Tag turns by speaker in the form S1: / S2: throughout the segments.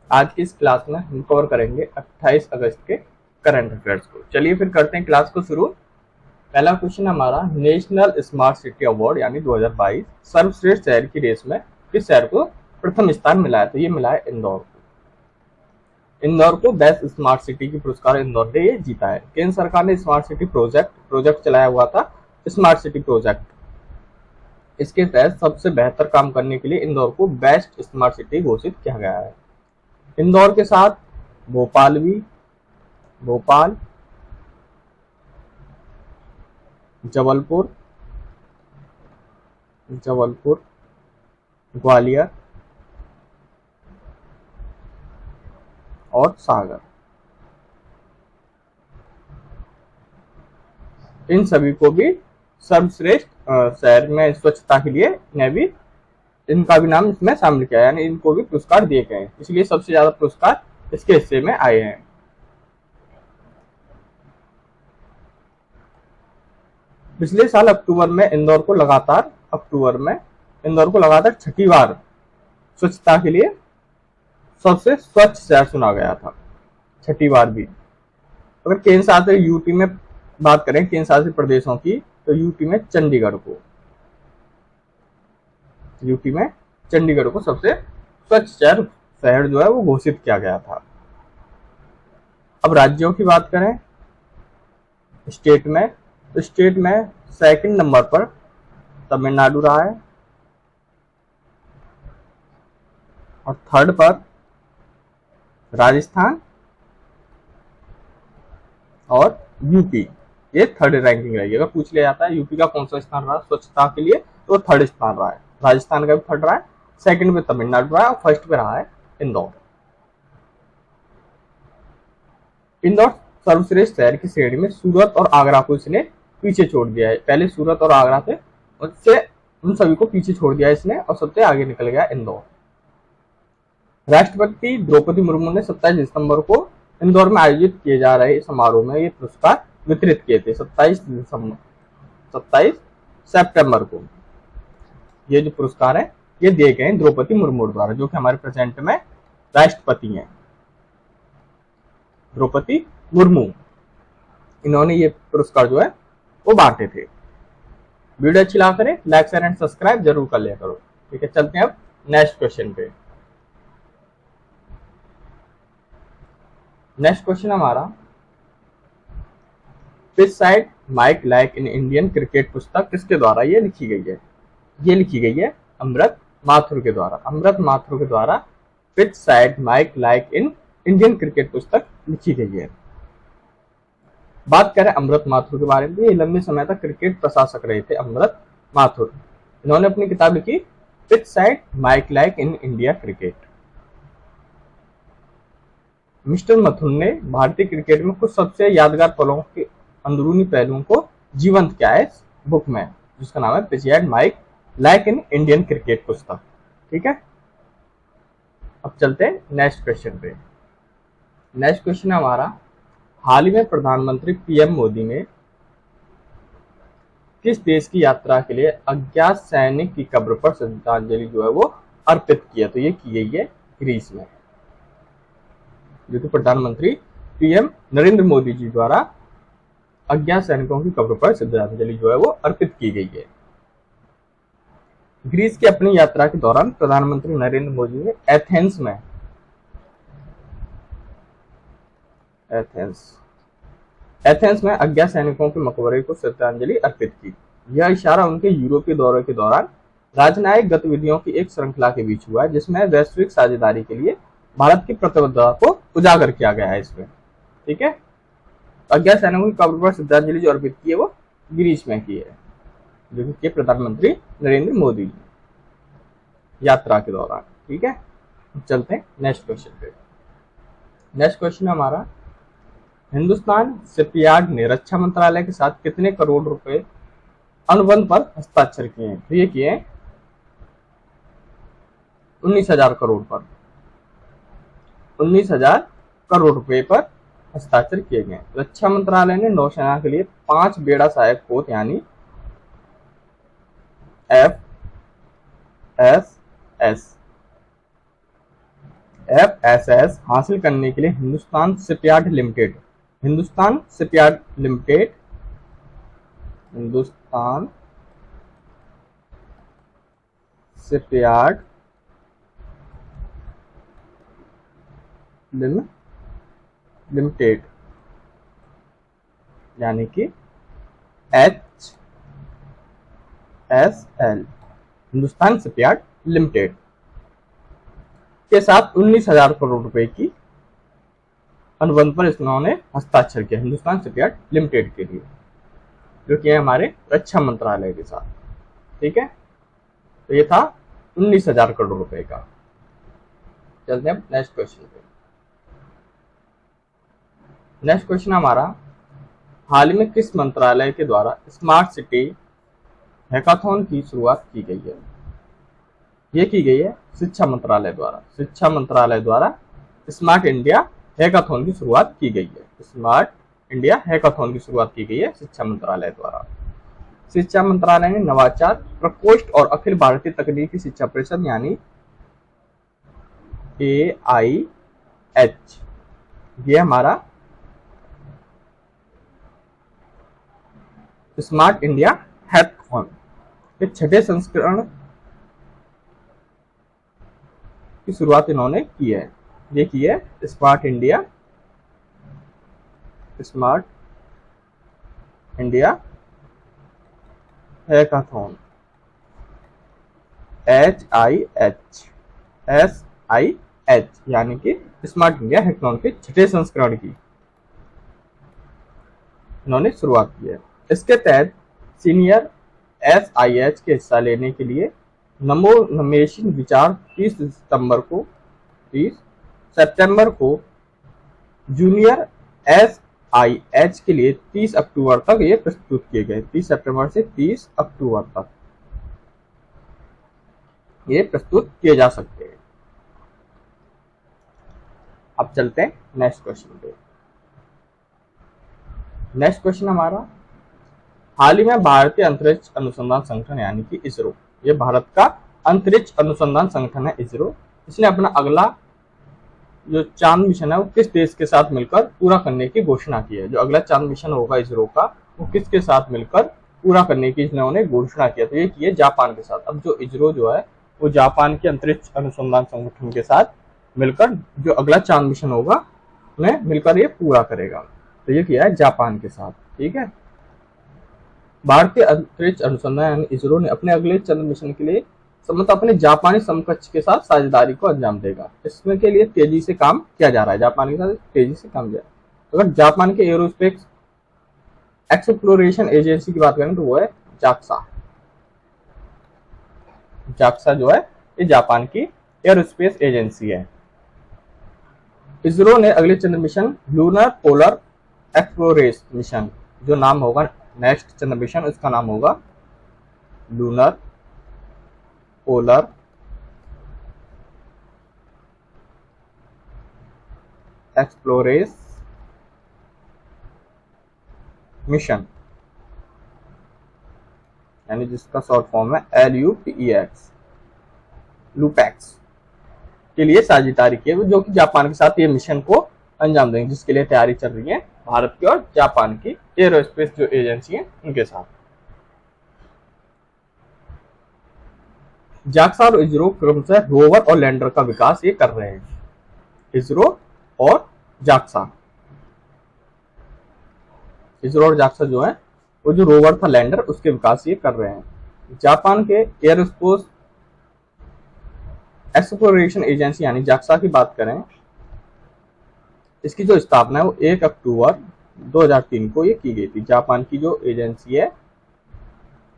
S1: आज की इस क्लास में हम कवर करेंगे 28 अगस्त के करंट अफेयर्स को। चलिए फिर करते हैं क्लास को शुरू। पहला क्वेश्चन हमारा, नेशनल स्मार्ट सिटी अवार्ड यानी 2022 सर्वश्रेष्ठ शहर की रेस में किस शहर को प्रथम स्थान मिला है? तो ये मिला है इंदौर को। इंदौर को बेस्ट स्मार्ट सिटी की पुरस्कार इंदौर ने ये जीता है। केंद्र सरकार ने स्मार्ट सिटी प्रोजेक्ट चलाया हुआ था, स्मार्ट सिटी प्रोजेक्ट। इसके तहत सबसे बेहतर काम करने के लिए इंदौर को बेस्ट स्मार्ट सिटी घोषित किया गया है। इंदौर के साथ भोपाल भी, भोपाल, जबलपुर, जबलपुर, ग्वालियर और सागर, इन सभी को भी सर्वश्रेष्ठ शहर में स्वच्छता के लिए ने भी इनका भी नाम इसमें शामिल किया है, यानी इनको भी पुरस्कार दिए गए हैं, इसलिए सबसे ज्यादा पुरस्कार इसके हिस्से में आए हैं। पिछले साल अक्टूबर में इंदौर को लगातार छठी बार स्वच्छता के लिए सबसे स्वच्छ शहर चुना गया था, छठी बार भी। अगर केंद्र शासित यूटी में बात करें, केंद्र शासित प्रदेशों की, तो यूटी में चंडीगढ़ को सबसे स्वच्छ शहर जो है वो घोषित किया गया था। अब राज्यों की बात करें, स्टेट में, तो स्टेट में सेकंड नंबर पर तमिलनाडु रहा है और थर्ड पर राजस्थान और यूपी, ये थर्ड रैंकिंग रही। अगर पूछ लिया जाता है यूपी का कौन सा स्थान रहा स्वच्छता के लिए, तो थर्ड स्थान रहा है। राजस्थान का भी थर्ड रहा है, सेकंड पे तमिलनाडु रहा है और फर्स्ट पे रहा है इंदौर। इंदौर सर्वश्रेष्ठ शहर की श्रेणी में सूरत और आगरा को इसने पीछे छोड़ दिया है। पहले सूरत और आगरा थे, उससे उन सभी को पीछे छोड़ दिया इसने और सबसे आगे निकल गया इंदौर। राष्ट्रपति द्रौपदी मुर्मू ने 27 दिसंबर को इंदौर में आयोजित किए जा रहे समारोह में ये पुरस्कार वितरित किए थे। 27 सितंबर को ये जो पुरस्कार है ये दिए गए द्रौपदी मुर्मू द्वारा, जो कि हमारे प्रेजेंट में राष्ट्रपति हैं, द्रौपदी मुर्मू। इन्होंने ये पुरस्कार जो है वो बांटे थे। वीडियो अच्छी लगा करें लाइक शेयर एंड सब्सक्राइब जरूर कर लिया करो। ठीक है, चलते हैं अब नेक्स्ट क्वेश्चन पे। नेक्स्ट क्वेश्चन हमारा, pitch side my life in Indian cricket पुस्तक किसके द्वारा ये लिखी गई है? ये लिखी गई है अमृत माथुर के द्वारा। अमृत माथुर के द्वारा pitch side my life in Indian cricket पुस्तक लिखी गई है। बात करें अमृत माथुर के बारे में, ये लंबे समय तक क्रिकेट प्रशासक रहे थे अमृत माथुर। इन्होंने अपनी किताब लिखी pitch side my life in India cricket. Mister Mathur ने भारतीय क्रिकेट में कुछ सबसे यादगार पलों के अंदरूनी पहलुओं को जीवंत किया है इस बुक में, जिसका नाम है pitch side my life in Indian cricket पुस्तक। ठीक है, अब चलते हैं नेक्स्ट क्वेश्चन पे। नेक्स्ट क्वेश्चन है हमारा, हाल ही में प्रधानमंत्री पीएम मोदी ने किस देश की यात्रा के लिए अज्ञात सैनिक की कब्र पर श्रद्धांजलि जो है वो अर्पित किया? तो ये की गई है ग्रीस में, जो कि प्रधानमंत्री पीएम नरेंद्र मोदी जी द्वारा अज्ञात सैनिकों की कब्र पर श्रद्धांजलि जो है वो अर्पित की गई है। ग्रीस की अपनी यात्रा के दौरान प्रधानमंत्री नरेंद्र मोदी ने एथेंस में अज्ञात सैनिकों के मकबरे को श्रद्धांजलि अर्पित की। यह इशारा उनके यूरोपीय दौरे के दौरान राजनयिक गतिविधियों की एक श्रृंखला के बीच हुआ है, जिसमें वैश्विक साझेदारी के लिए भारत की प्रतिबद्धता को उजागर किया गया है इसमें। ठीक है, अज्ञात सैनिकों की कब्र पर श्रद्धांजलि जो अर्पित की है वो ग्रीस में की है, जो कि प्रधानमंत्री नरेंद्र मोदी यात्रा के दौरान। ठीक है, चलते हैं नेक्स्ट क्वेश्चन पे। नेक्स्ट क्वेश्चन हमारा, हिंदुस्तान शिपयार्ड ने रक्षा मंत्रालय के साथ कितने करोड़ रुपए अनुबंध पर हस्ताक्षर किए हैं? तो ये किए 19,000 करोड़ पर, 19,000 करोड़ रुपए पर हस्ताक्षर किए गए। रक्षा मंत्रालय ने नौसेना के लिए 5 बेड़ा सहायक पोत यानी FSS FSS हासिल करने के लिए Hindustan shipyard limited, Hindustan shipyard limited, Hindustan shipyard limited यानी कि HSL, हिंदुस्तान शिपयार्ड लिमिटेड के साथ 19,000 करोड़ रुपए की अनुबंध पर इन्होंने हस्ताक्षर किया, हिंदुस्तान शिपयार्ड लिमिटेड के लिए, जो कि है हमारे रक्षा मंत्रालय के साथ। ठीक है, तो ये था 19,000 करोड़ रुपए का। चलते हैं नेक्स्ट क्वेश्चन पे। नेक्स्ट क्वेश्चन हमारा, हाल ही में किस मंत्रालय के द्वारा स्मार्ट सिटी हैकाथॉन की शुरुआत की गई है? ये की गई है शिक्षा मंत्रालय द्वारा। शिक्षा मंत्रालय द्वारा स्मार्ट इंडिया हैकाथॉन की शुरुआत की गई है। स्मार्ट इंडिया हैकाथॉन की शुरुआत की गई है शिक्षा मंत्रालय द्वारा। शिक्षा मंत्रालय ने नवाचार प्रकोष्ठ और अखिल भारतीय तकनीकी शिक्षा परिषद यानी AIH, ये हमारा स्मार्ट इंडिया हैकाथॉन के 6ठे संस्करण की शुरुआत इन्होंने की है। ये की है स्मार्ट इंडिया हैकाथॉन, HIH यानी कि स्मार्ट इंडिया हैकाथॉन के 6ठे संस्करण की इन्होंने शुरुआत की है। इसके तहत सीनियर SIH के हिस्सा लेने के लिए नवोन्मेषी विचार 30 सितंबर को जूनियर SIH के लिए 30 अक्टूबर तक ये प्रस्तुत किए गए। 30 सितंबर से 30 अक्टूबर तक ये प्रस्तुत किए जा सकते हैं। अब चलते हैं नेक्स्ट क्वेश्चन पे। नेक्स्ट क्वेश्चन हमारा, हाल ही में भारतीय अंतरिक्ष अनुसंधान संगठन यानी कि इसरो, ये भारत का अंतरिक्ष अनुसंधान संगठन है इसरो, इसने अपना अगला जो चांद मिशन है वो किस देश के साथ मिलकर पूरा करने की घोषणा की है? जो अगला चांद मिशन होगा इसरो का वो किसके साथ मिलकर पूरा करने की इन्होंने घोषणा किया? तो ये की है जापान के साथ। अब जो इसरो जो है वो जापान के अंतरिक्ष अनुसंधान संगठन के साथ मिलकर जो अगला चांद मिशन होगा उन्हें मिलकर ये पूरा करेगा। तो ये किया है जापान के साथ। ठीक है, भारतीय अंतरिक्ष अनुसंधान यानी इसरो ने अपने अगले चंद्र मिशन के लिए अपने जापानी समकक्ष के साथ साझेदारी को अंजाम देगा। इसमें के लिए तेजी से काम किया जा रहा है, जापान के साथ तेजी से काम किया। अगर जापान के एरोस्पेस एक्सप्लोरेशन एजेंसी की बात करें तो वो है जाक्सा। जाक्सा जो है ये जापान की एरोस्पेस एजेंसी है। इसरो ने अगले चंद्र mission lunar polar exploration mission, जो नाम होगा नेक्स्ट चंद्र मिशन, उसका नाम होगा लूनर पोलर एक्सप्लोरेशन मिशन, यानी जिसका शॉर्ट फॉर्म है LUPEX, लूपैक्स के लिए साझेदारी की है, जो कि जापान के साथ ये मिशन को अंजाम देंगे, जिसके लिए तैयारी चल रही है भारत की और जापान की एरोस्पेस जो एजेंसी है उनके साथ। जाक्सा और इसरो क्रमशः रोवर और लैंडर का विकास ये कर रहे हैं। इसरो और जाक्सा, इसरो और जाक्सा जो है वो जो रोवर था लैंडर उसके विकास ये कर रहे हैं। जापान के एयरोस्पेस एक्सप्लोरेशन एजेंसी यानी जाक्सा की बात करें, इसकी जो स्थापना है वो 1 अक्टूबर 2003 को ये की गई थी। जापान की जो एजेंसी है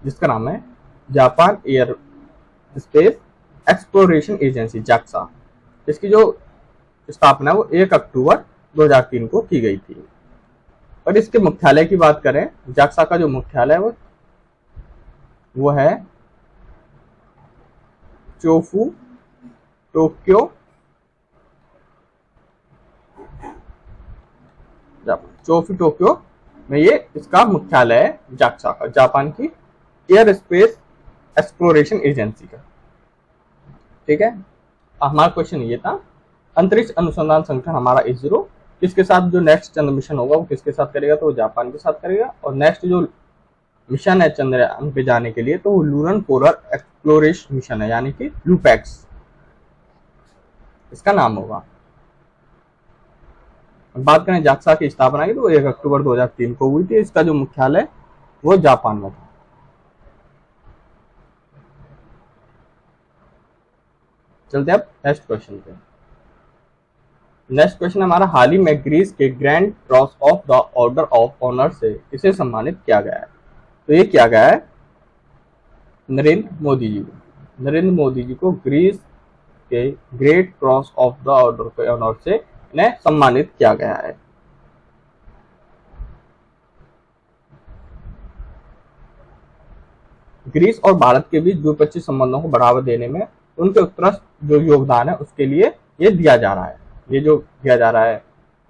S1: जिसका नाम है Japan air space exploration agency JAXA, इसकी जो स्थापना है वो 1 अक्टूबर 2003 को की गई थी। और इसके मुख्यालय की बात करें, जाक्सा का जो मुख्यालय है वो है चोफू टोक्यो में ये इसका मुख्यालय है जाक्सा का, जापान की एयर स्पेस एक्सप्लोरेशन एजेंसी का। ठीक है, हमारा क्वेश्चन ये था अंतरिक्ष अनुसंधान संगठन हमारा इसरो, किसके साथ जो नेक्स्ट चंद्र मिशन होगा वो किसके साथ करेगा, तो वो जापान के साथ करेगा। और नेक्स्ट जो मिशन है चंद्रयान पे जाने के लिए, तो वो लूनर पोलर एक्सप्लोरेशन मिशन है, यानी कि लूपैक्स इसका नाम होगा। बात करें जाक्सा की स्थापना की, तो 1 अक्टूबर 2003 को हुई थी। इसका जो मुख्यालय वो जापान में था। चलते अब नेक्स्ट क्वेश्चन पे। नेक्स्ट क्वेश्चन हमारा, हाल ही में ग्रीस के grand cross of the order of honour से किसे सम्मानित किया गया है, तो ये किया गया है नरेंद्र मोदी जी को। नरेंद्र मोदी जी को ग्रीस के great cross of the order के ऑनर से इन्हें सम्मानित किया गया है। ग्रीस और भारत के बीच द्विपक्षीय संबंधों को बढ़ावा देने में उनके उत्कृष्ट जो योगदान है उसके लिए ये दिया जा रहा है। ये जो दिया जा रहा है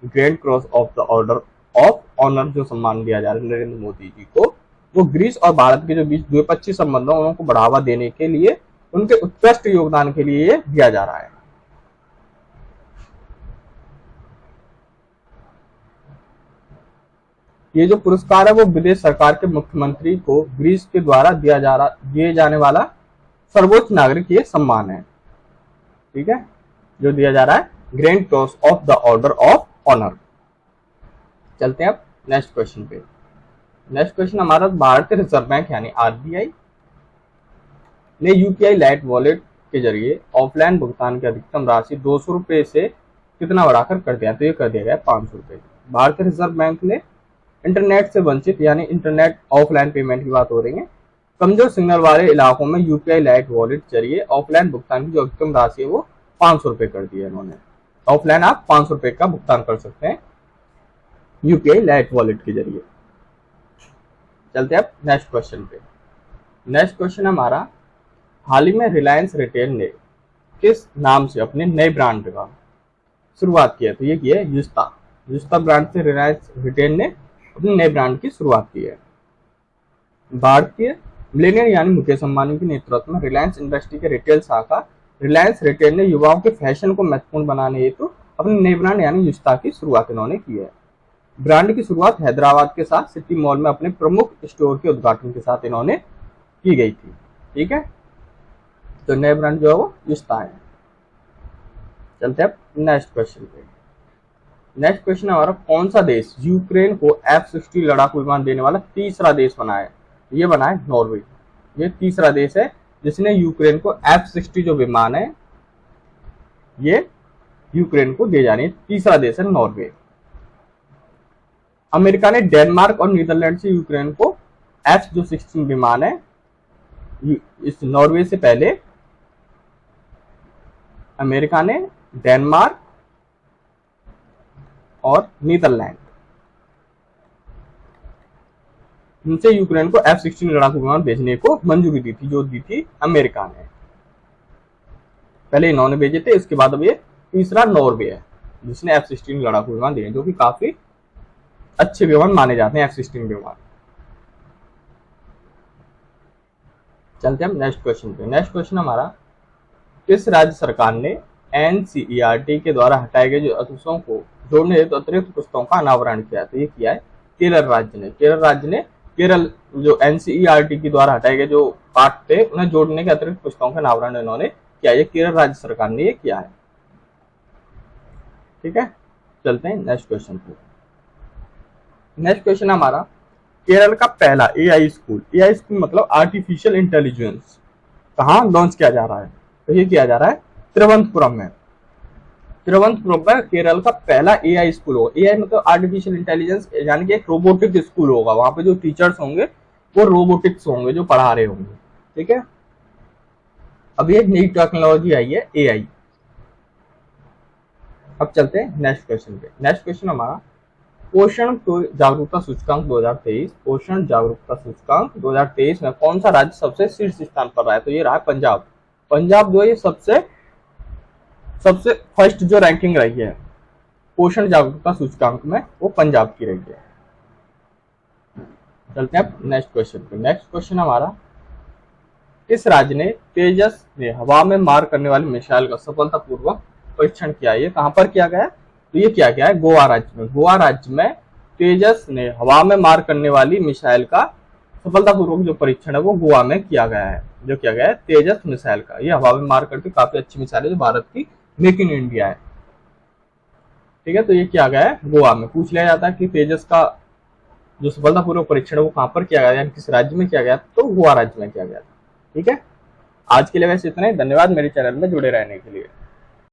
S1: grand cross of the order of honour, जो सम्मान दिया जा रहा है नरेंद्र मोदी जी को, वो ग्रीस और भारत के जो बीच द्विपक्षीय संबंधों को बढ़ावा देने के लिए उनके उत्कृष्ट योगदान के लिए ये दिया जा रहा है। ये जो पुरस्कार है वो विदेश सरकार के मुख्यमंत्री को ग्रीस के द्वारा दिए जाने वाला सर्वोच्च नागरिक ये सम्मान है। ठीक है, जो दिया जा रहा है grand cross of the order of honour. चलते हैं अब नेक्स्ट क्वेश्चन पे। नेक्स्ट क्वेश्चन हमारा, भारतीय रिजर्व बैंक यानी आरबीआई ने यूपीआई लाइट वॉलेट के जरिए ऑफलाइन भुगतान की अधिकतम राशि 200 रुपए से कितना बढ़ाकर कर दिया, तो ये कर दिया गया 500 रुपए। भारतीय रिजर्व बैंक ने इंटरनेट से वंचित यानी इंटरनेट ऑफलाइन पेमेंट की बात हो रही है, कमजोर सिग्नल वाले इलाकों में यूपीआई लाइट वॉलेट जरिए ऑफलाइन भुगतान की जो अधिकतम राशि है वो 500 रुपए कर दी है इन्होंने। ऑफलाइन आप 500 रुपए का भुगतान कर सकते हैं यूपीआई लाइट वॉलेट के जरिए। चलते हैं अब नेक्स्ट क्वेश्चन पे। नेक्स्ट क्वेश्चन हमारा, हाल ही में रिलायंस रिटेल ने किस नाम से अपने नए ब्रांड का शुरुआत किया, तो ये किया है युस्ता। युस्ता ब्रांड से रिलायंस रिटेल ने अपने नए ब्रांड की शुरुआत की है। भारतीय मिलेनियर यानी मुकेश अंबानी के नेतृत्व में रिलायंस इंडस्ट्री के रिटेल शाखा रिलायंस रिटेल ने युवाओं के फैशन को महत्वपूर्ण बनाने हेतु अपने नए ब्रांड यानी युस्ता की शुरुआत इन्होंने की है। ब्रांड की शुरुआत हैदराबाद के साथ सिटी मॉल में अपने प्रमुख स्टोर के उद्घाटन के साथ इन्होंने की गई थी। ठीक है, तो नए ब्रांड जो है वो युस्ता है। चलते हैं नेक्स्ट क्वेश्चन पे। नेक्स्ट क्वेश्चन हमारा, कौन सा देश यूक्रेन को F-16 लड़ाकू विमान देने वाला तीसरा देश बना है, ये बना है नॉर्वे। ये तीसरा देश है जिसने यूक्रेन को F-16 जो विमान है ये यूक्रेन को दे जाने, तीसरा देश है नॉर्वे। अमेरिका ने डेनमार्क और नीदरलैंड से यूक्रेन को F-16 विमान है, इस नॉर्वे से पहले अमेरिका ने डेनमार्क और नीदरलैंड इनसे यूक्रेन को F-16 लड़ाकू विमान भेजने को मंजूरी दी थी, जो दी थी अमेरिका ने। पहले इन्होंने भेजे थे, इसके बाद अब ये तीसरा नॉर्वे है जिसने F-16 लड़ाकू विमान दिए, जो कि काफी अच्छे विमान माने जाते हैं F-16 विमान। चलते हैं नेक्स्ट क्वेश्चन पे। नेक्स्ट क्वेश्चन हमारा, किस राज्य सरकार ने NCERT के द्वारा हटाए गए जो अनुच्छेदों को जोड़ने हेतु अतिरिक्त पुस्तकों का अनावरण किया, तो ये किया है केरल राज्य ने। केरल राज्य ने केरल जो NCERT के द्वारा हटाए गए जो पाठ थे उन्हें जोड़ने के अतिरिक्त पुस्तकों का अनावरण इन्होंने किया, ये केरल राज्य सरकार ने ये किया है। ठीक है, चलते हैं नेक्स्ट क्वेश्चन पे। नेक्स्ट क्वेश्चन हमारा, केरल का पहला AI स्कूल, AI स्कूल मतलब आर्टिफिशियल इंटेलिजेंस, कहाँ लॉन्च किया जा रहा है, तो ये किया जा रहा है तिरुवनंतपुरम में। तिरुवनंतपुरम में केरल का पहला AI स्कूल होगा। AI मतलब आर्टिफिशियल इंटेलिजेंस, यानी कि एक रोबोटिक स्कूल होगा। वहां पे जो टीचर्स होंगे वो रोबोटिक्स होंगे जो पढ़ा रहे होंगे। ठीक है, अब ये नई टेक्नोलॉजी आई है AI। अब चलते हैं नेक्स्ट क्वेश्चन पे। नेक्स्ट क्वेश्चन हमारा, पोषण जागरूकता सूचकांक 2023, पोषण जागरूकता सूचकांक 2023 में कौन सा राज्य सबसे शीर्ष स्थान पर रहा है, तो ये रहा है पंजाब। पंजाब जो है ये सबसे फर्स्ट जो रैंकिंग रही है पोषण जागरूकता सूचकांक में, वो पंजाब की रही है। चलते हैं नेक्स्ट क्वेश्चन पे। नेक्स्ट क्वेश्चन हमारा, किस राज्य ने तेजस में हवा में मार करने वाली मिसाइल का सफलतापूर्वक परीक्षण किया है। ये कहां पर किया गया है? तो ये किया गया है गोवा राज्य में। गोवा राज्य में तेजस ने हवा में मार करने वाली मिसाइल का सफलतापूर्वक जो परीक्षण है वो गोवा में किया गया है। जो किया गया है तेजस मिसाइल का, ये हवा में मार करके काफी अच्छी मिसाइल है जो भारत की मेक इन इंडिया है। ठीक है, तो ये किया गया है गोवा में। पूछ लिया जाता है कि तेजस का जो सफलतापूर्वक परीक्षण है वो कहां पर किया गया, यानी किस राज्य में किया गया, तो गोवा राज्य में किया गया था। ठीक है, आज के लिए वैसे इतना ही। धन्यवाद मेरे चैनल में जुड़े रहने के लिए।